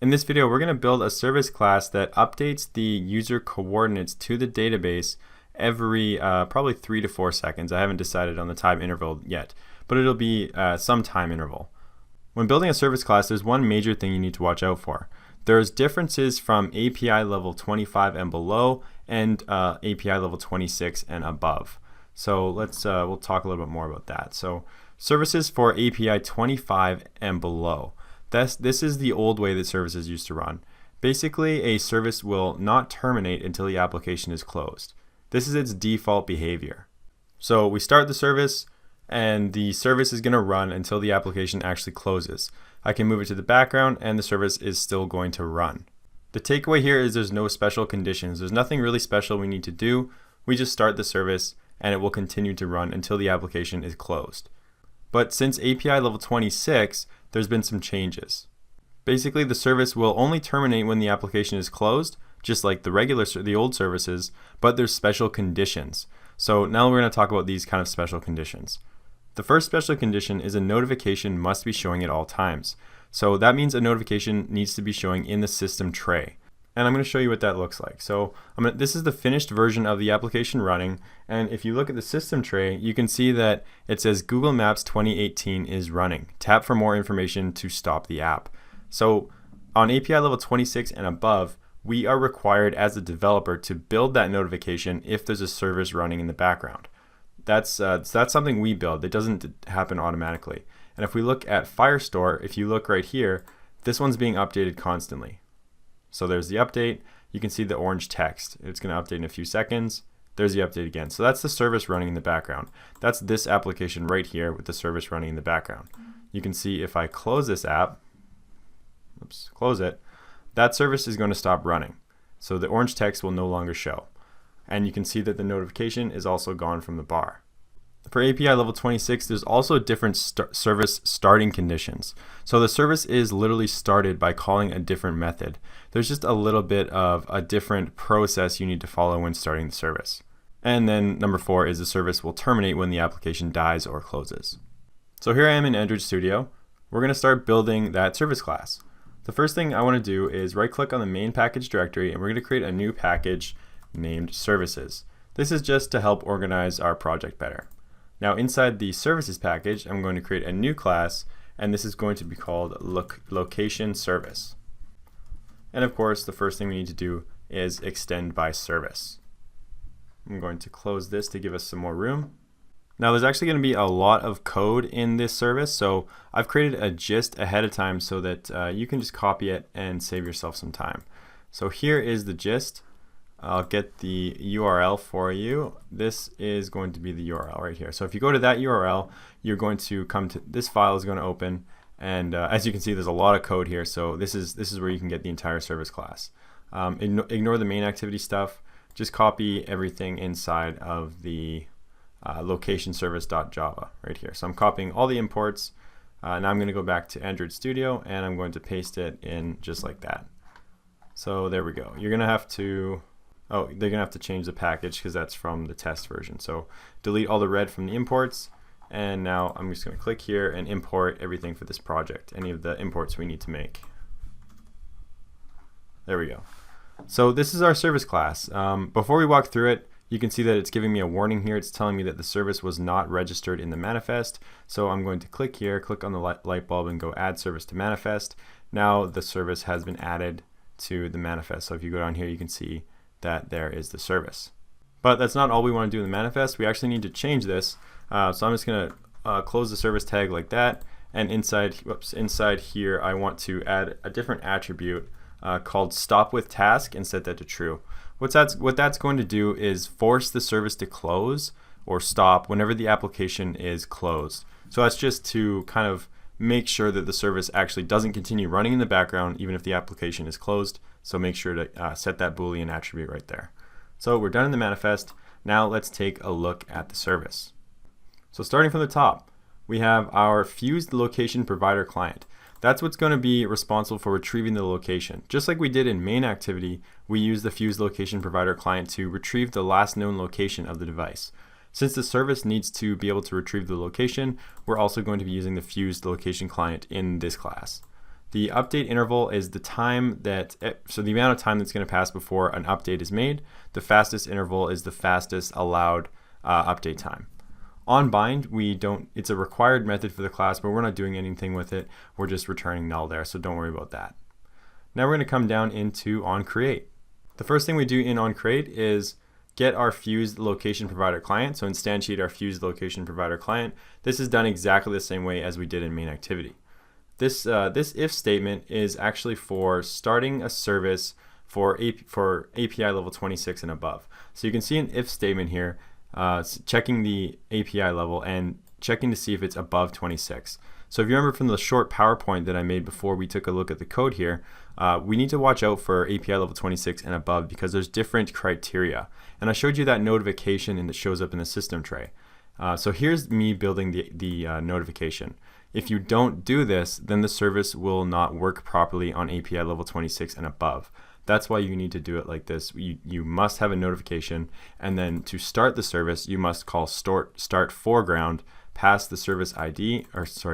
In this video, we're going to build a service class that updates the user coordinates to the database every probably 3 to 4 seconds. I haven't decided on the time interval yet, but it'll be some time interval. When building a service class, there's one major thing you need to watch out for. There's differences from API level 25 and below and API level 26 and above. So we'll talk a little bit more about that. So services for API 25 and below. This is the old way that services used to run. Basically, a service will not terminate until the application is closed. This is its default behavior. So we start the service, and the service is going to run until the application actually closes. I can move it to the background, and the service is still going to run. The takeaway here is there's no special conditions. There's nothing really special we need to do. We just start the service, and it will continue to run until the application is closed. But since API level 26, there's been some changes. Basically, the service will only terminate when the application is closed, just like the old services, but there's special conditions. So now we're going to talk about these kind of special conditions. The first special condition is a notification must be showing at all times. So that means a notification needs to be showing in the system tray. And I'm going to show you what that looks like. So this is the finished version of the application running, and if you look at the system tray, you can see that it says Google Maps 2018 is running. Tap for more information to stop the app. So on API level 26 and above, we are required as a developer to build that notification if there's a service running in the background. That's something we build. It doesn't happen automatically. And if we look at Firestore, if you look right here, this one's being updated constantly. So there's the update. You can see the orange text. It's going to update in a few seconds. There's the update again. So that's the service running in the background. That's this application right here with the service running in the background. You can see if I close this app, close it, that service is going to stop running. So the orange text will no longer show. And you can see that the notification is also gone from the bar. For API level 26, there's also different service starting conditions. So the service is literally started by calling a different method. There's just a little bit of a different process you need to follow when starting the service. And then number 4 is the service will terminate when the application dies or closes. So here I am in Android Studio. We're going to start building that service class. The first thing I want to do is right click on the main package directory, and we're going to create a new package named services. This is just to help organize our project better. Now inside the services package, I'm going to create a new class, and this is going to be called location service. And of course, the first thing we need to do is extend by service. I'm going to close this to give us some more room. Now there's actually going to be a lot of code in this service, so I've created a gist ahead of time so that you can just copy it and save yourself some time. So here is the gist. I'll get the URL for you. This is going to be the URL right here. So if you go to that URL, you're going to come to this file is going to open, and as you can see, there's a lot of code here. So this is where you can get the entire service class. Ignore the MainActivity stuff. Just copy everything inside of the location service.java right here. So I'm copying all the imports. Now I'm going to go back to Android Studio, and I'm going to paste it in just like that. So there we go. You're going to have to they're going to have to change the package because that's from the test version. So delete all the red from the imports, and now I'm just going to click here and import everything for this project, any of the imports we need to make. There we go. So this is our service class. Before we walk through it, you can see that it's giving me a warning here. It's telling me that the service was not registered in the manifest. So I'm going to click here, click on the light bulb, and go add service to manifest. Now the service has been added to the manifest. So if you go down here, you can see that there is the service. But that's not all we want to do in the manifest. We actually need to change this. So I'm just going to close the service tag like that. And inside here, I want to add a different attribute called stop with task and set that to true. What that's going to do is force the service to close or stop whenever the application is closed. So that's just to kind of make sure that the service actually doesn't continue running in the background even if the application is closed. So make sure to set that Boolean attribute right there. So we're done in the manifest. Now let's take a look at the service. So starting from the top, we have our fused location provider client. That's what's going to be responsible for retrieving the location. Just like we did in MainActivity, we use the fused location provider client to retrieve the last known location of the device. Since the service needs to be able to retrieve the location, we're also going to be using the fused location client in this class. The update interval is the time that, so the amount of time that's going to pass before an update is made. The fastest interval is the fastest allowed update time. On bind, it's a required method for the class, but we're not doing anything with it. We're just returning null there, so don't worry about that. Now we're going to come down into OnCreate. The first thing we do in OnCreate is get our fused location provider client, so instantiate our fused location provider client. This is done exactly the same way as we did in MainActivity. This if statement is actually for starting a service for API level 26 and above. So you can see an if statement here, checking the API level and checking to see if it's above 26. So if you remember from the short PowerPoint that I made before we took a look at the code here, we need to watch out for API level 26 and above because there's different criteria. And I showed you that notification and it shows up in the system tray. So here's me building the notification. If you don't do this, then the service will not work properly on API level 26 and above. That's why you need to do it like this. You must have a notification, and then to start the service, you must call start foreground, pass the service ID,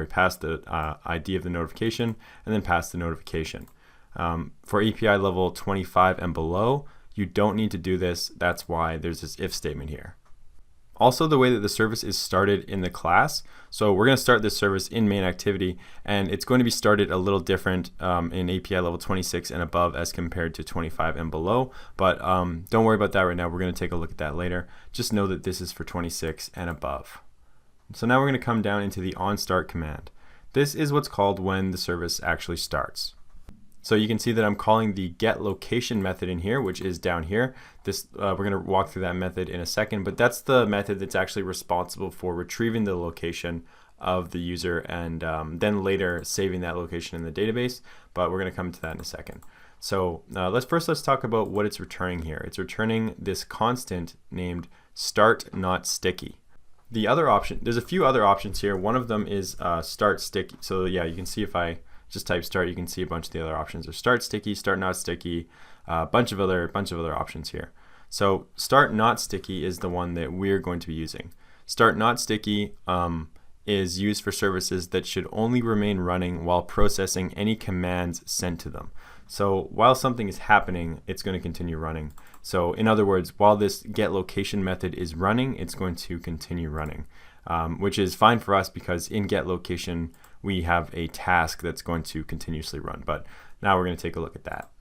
pass the ID of the notification, and then pass the notification. For API level 25 and below, you don't need to do this. That's why there's this if statement here. Also, the way that the service is started in the class. So we're going to start this service in MainActivity, and it's going to be started a little different in API level 26 and above as compared to 25 and below. But don't worry about that right now. We're going to take a look at that later. Just know that this is for 26 and above. So now we're going to come down into the onStart command. This is what's called when the service actually starts. So you can see that I'm calling the getLocation method in here, which is down here. We're going to walk through that method in a second, but that's the method that's actually responsible for retrieving the location of the user and then later saving that location in the database, but we're going to come to that in a second. So let's talk about what it's returning here. It's returning this constant named start not sticky. The other option, there's a few other options here. One of them is start sticky. So yeah, you can see if I just type start, you can see a bunch of the other options. There's start sticky, start not sticky, a bunch of other options here. So start not sticky is the one that we're going to be using. Start not sticky is used for services that should only remain running while processing any commands sent to them. So while something is happening, it's going to continue running. So in other words, while this getLocation method is running, it's going to continue running, which is fine for us because in getLocation, we have a task that's going to continuously run. But now we're going to take a look at that.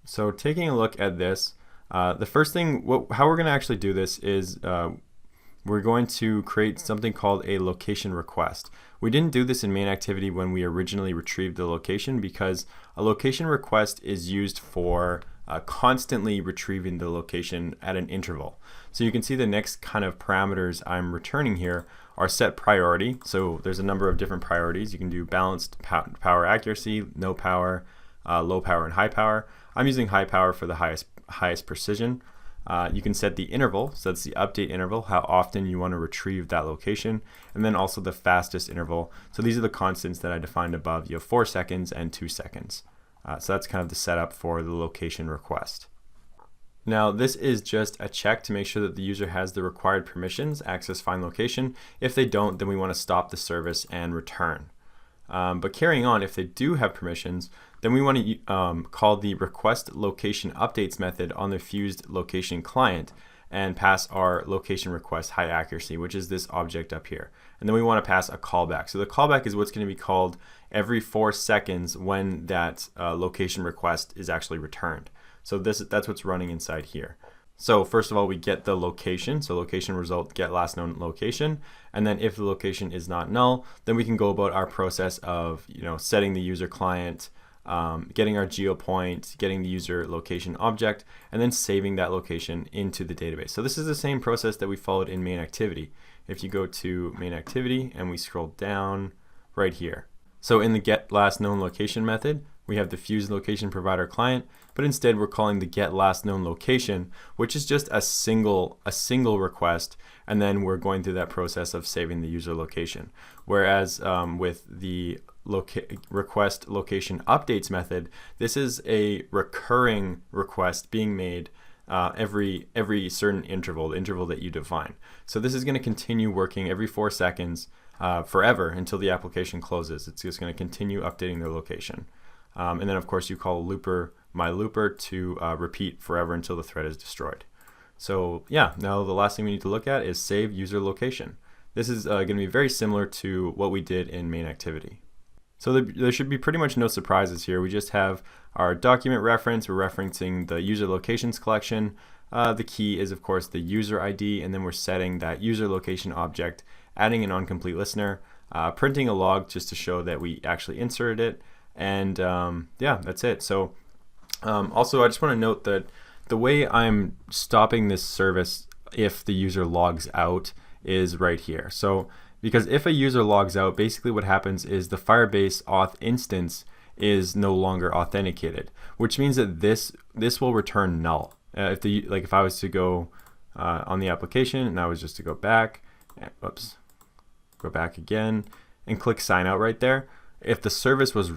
So taking a look at this, the first thing, how we're going to actually do this is we're going to create something called a location request. We didn't do this in MainActivity when we originally retrieved the location because a location request is used for constantly retrieving the location at an interval. So you can see the next kind of parameters I'm returning here are set priority. So there's a number of different priorities. You can do balanced power accuracy, no power, low power, and high power. I'm using high power for the highest precision. You can set the interval, so that's the update interval, how often you want to retrieve that location, and then also the fastest interval. So these are the constants that I defined above. You have 4 seconds and 2 seconds. So that's kind of the setup for the location request. Now this is just a check to make sure that the user has the required permissions, access find location. If they don't, then we want to stop the service and return. But carrying on, if they do have permissions, then we want to call the request location updates method on the fused location client and pass our location request high accuracy, which is this object up here. And then we want to pass a callback. So the callback is what's going to be called every 4 seconds when that location request is actually returned. So that's what's running inside here. So first of all, we get the location. So location result, get last known location. And then if the location is not null, then we can go about our process of setting the user client, getting our geopoint, getting the user location object, and then saving that location into the database. So this is the same process that we followed in MainActivity. If you go to MainActivity and we scroll down right here. So in the get last known location method, we have the fused location provider client, but instead we're calling the get last known location, which is just a single request, and then we're going through that process of saving the user location. Whereas with the request location updates method, this is a recurring request being made every certain interval, the interval that you define. So this is going to continue working every 4 seconds forever until the application closes. It's just going to continue updating their location. And then of course you call myLooper to repeat forever until the thread is destroyed. So yeah, now the last thing we need to look at is save user location. This is going to be very similar to what we did in MainActivity. So there should be pretty much no surprises here. We just have our document reference. We're referencing the user locations collection. The key is of course the user ID, and then we're setting that user location object, adding an onComplete listener, printing a log just to show that we actually inserted it, and yeah, that's it. So also I just want to note that the way I'm stopping this service if the user logs out is right here. So because if a user logs out, basically what happens is the Firebase auth instance is no longer authenticated, which means that this will return null. If I was to go on the application and I was just to go back, go back again and click sign out right there, if the service was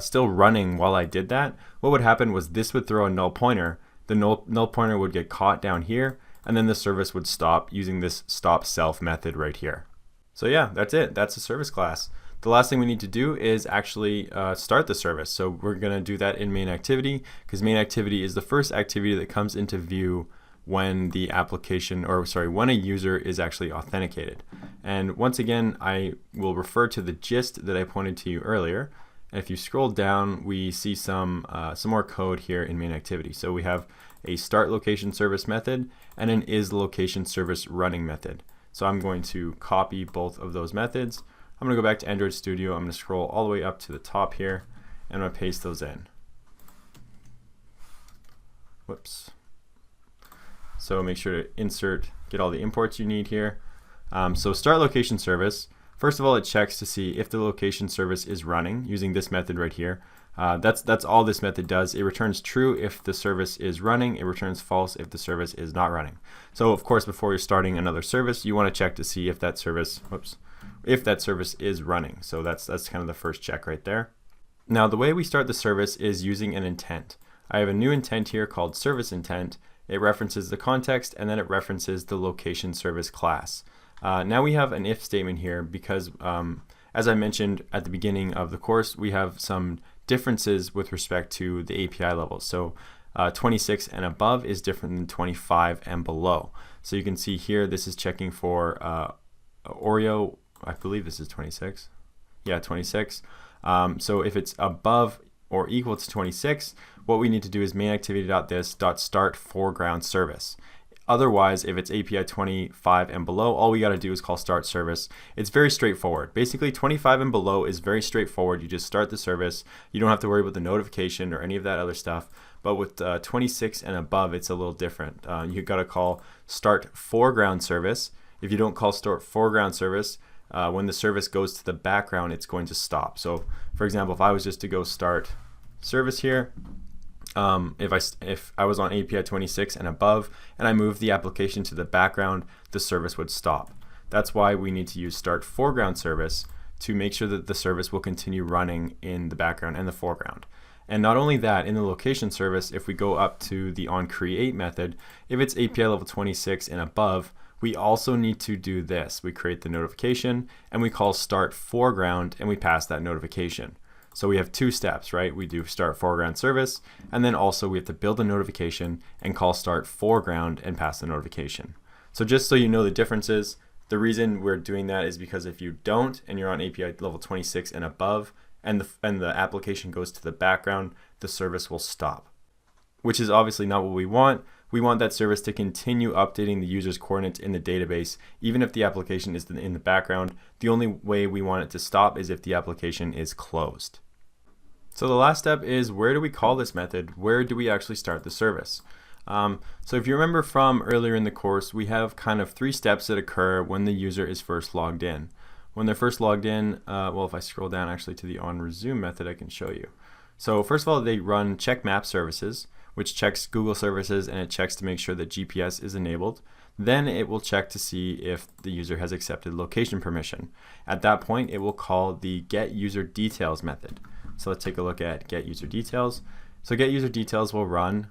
still running while I did that, what would happen was this would throw a null pointer. The null pointer would get caught down here, and then the service would stop using this stop self method right here. So yeah, that's it. That's the service class. The last thing we need to do is actually start the service. So we're going to do that in MainActivity, because MainActivity is the first activity that comes into view when the application, or sorry, when a user is actually authenticated. And once again, I will refer to the gist that I pointed to you earlier. And if you scroll down, we see some more code here in MainActivity. So we have a start location service method and an is location service running method. So I'm going to copy both of those methods. I'm going to go back to Android Studio. I'm going to scroll all the way up to the top here, and I'm going to paste those in. Whoops. So make sure to get all the imports you need here. So start location service. First of all, it checks to see if the location service is running using this method right here. That's all this method does. It returns true if the service is running. It returns false if the service is not running. So of course, before you're starting another service, you want to check to see if that service, is running. So that's kind of the first check right there. Now the way we start the service is using an intent. I have a new intent here called service intent. It references the context, and then it references the location service class. Now we have an if statement here because, as I mentioned at the beginning of the course, we have some differences with respect to the API levels. So 26 and above is different than 25 and below. So you can see here this is checking for Oreo. I believe this is 26. Yeah, 26. So if it's above or equal to 26, what we need to do is MainActivity.this.start foreground service. Otherwise, if it's API 25 and below, all we got to do is call start service. It's very straightforward. Basically, 25 and below is very straightforward. You just start the service. You don't have to worry about the notification or any of that other stuff. But with 26 and above, it's a little different. You got to call start foreground service. If you don't call start foreground service, when the service goes to the background, it's going to stop. So, for example, if I was just to go start service here, if I was on API 26 and above and I moved the application to the background, the service would stop. That's why we need to use start foreground service to make sure that the service will continue running in the background and the foreground. And not only that, in the location service, if we go up to the onCreate method, if it's API level 26 and above, we also need to do this. We create the notification and we call start foreground and we pass that notification. So we have two steps, right? We do start foreground service, and then also we have to build a notification and call start foreground and pass the notification. So just so you know the differences, the reason we're doing that is because if you don't and you're on API level 26 and above and the application goes to the background, the service will stop, which is obviously not what we want. We want that service to continue updating the user's coordinates in the database, even if the application is in the background. The only way we want it to stop is if the application is closed. So the last step is, where do we call this method? Where do we actually start the service? So if you remember from earlier in the course, we have kind of three steps that occur when the user is first logged in. When they're first logged in, well, if I scroll down actually to the onResume method, I can show you. So first of all, they run check map services, which checks Google services and it checks to make sure that GPS is enabled. Then it will check to see if the user has accepted location permission. At that point, it will call the getUserDetails method. So let's take a look at getUserDetails. So getUserDetails will run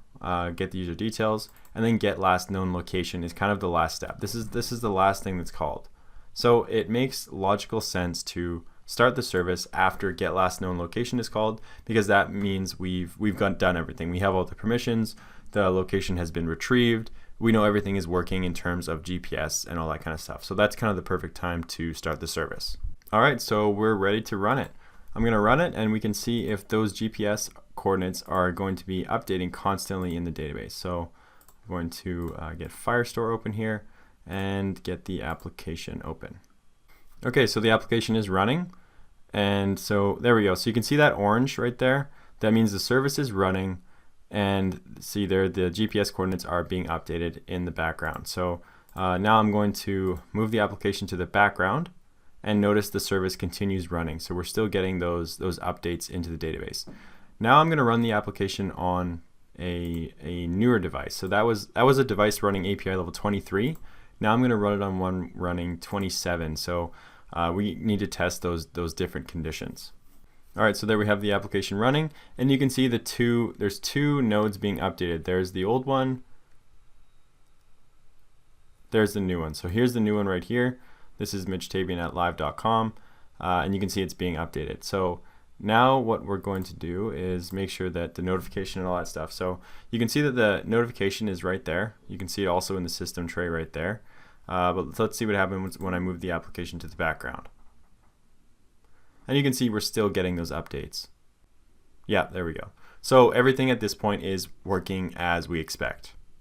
get the user details, and then get last known location is kind of the last step. This is the last thing that's called. So it makes logical sense to start the service after getLastKnownLocation is called, because that means we've done everything. We have all the permissions, the location has been retrieved, we know everything is working in terms of GPS and all that kind of stuff. So that's kind of the perfect time to start the service. Alright, so we're ready to run it. I'm going to run it and we can see if those GPS coordinates are going to be updating constantly in the database. So I'm going to get Firestore open here and get the application open. Okay, so the application is running, and so there we go. So you can see that orange right there. That means the service is running, and see there the GPS coordinates are being updated in the background. So now I'm going to move the application to the background, and notice the service continues running. So we're still getting those updates into the database. Now I'm going to run the application on a newer device. So that was a device running API level 23. Now I'm going to run it on one running 27. So we need to test those different conditions. Alright, so there we have the application running, and you can see there's two nodes being updated. There's the old one, there's the new one. So here's the new one right here. This is mitchtabian@live.com, and you can see it's being updated. So now what we're going to do is make sure that the notification and all that stuff. So you can see that the notification is right there. You can see it also in the system tray right there. But let's see what happens when I move the application to the background. And you can see we're still getting those updates. Yeah, there we go. So everything at this point is working as we expect.